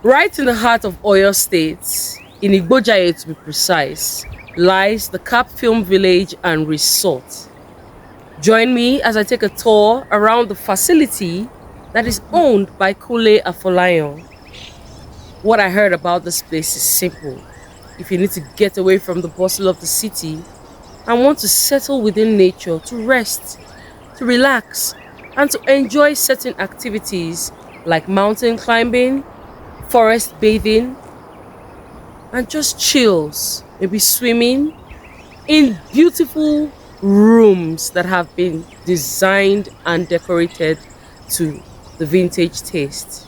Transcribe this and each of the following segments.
Right in the heart of Oyo State, in Igbojaye to be precise, lies the Cap Film Village and Resort. Join me as I take a tour around the facility that is owned by Kule Afolayan. What I heard about this place is simple. If you need to get away from the bustle of the city and want to settle within nature to rest, to relax, and to enjoy certain activities like mountain climbing, forest bathing, and just chills, maybe swimming in beautiful rooms that have been designed and decorated to the vintage taste.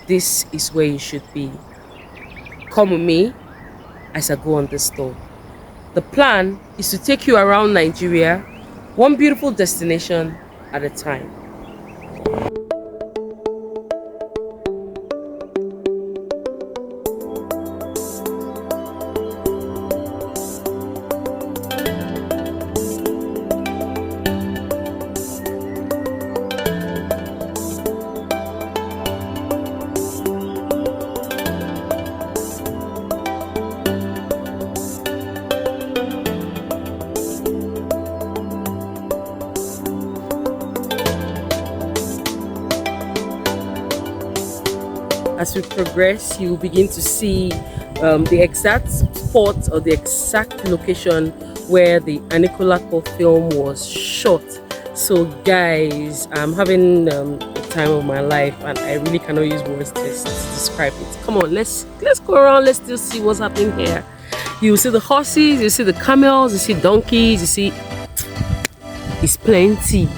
This is where you should be. Come with me as I go on this tour. The plan is to take you around Nigeria, one beautiful destination at a time. As we progress, you will begin to see the exact spot or the exact location where the Anikulapo film was shot. So guys, I'm having the time of my life and I really cannot use words to describe it. Come on, let's go around, let's still see what's happening here. You see the horses, you see the camels, you see donkeys, you see it's plenty.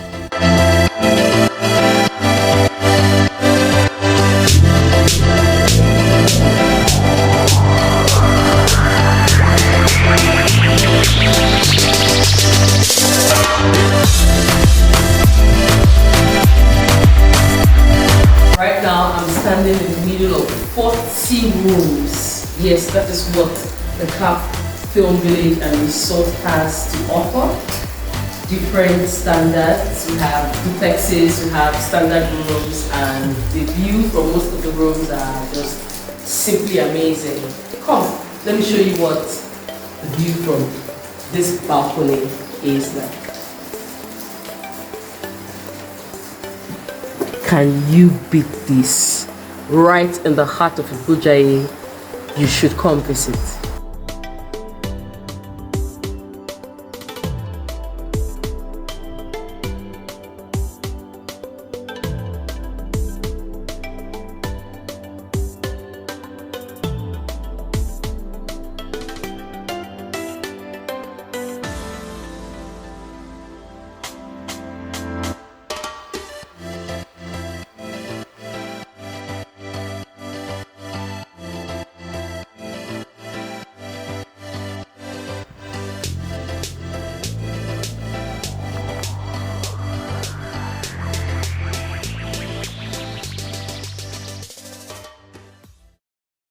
Right now, I'm standing in the middle of 40 rooms. Yes, that is what the Cap Film Village and Resort has to offer. Different standards. We have duplexes, we have standard rooms, and the view from most of the rooms are just simply amazing. Come, let me show you what the view from this balcony is like. Can you beat this? Right in the heart of Igbojaye, you should come visit.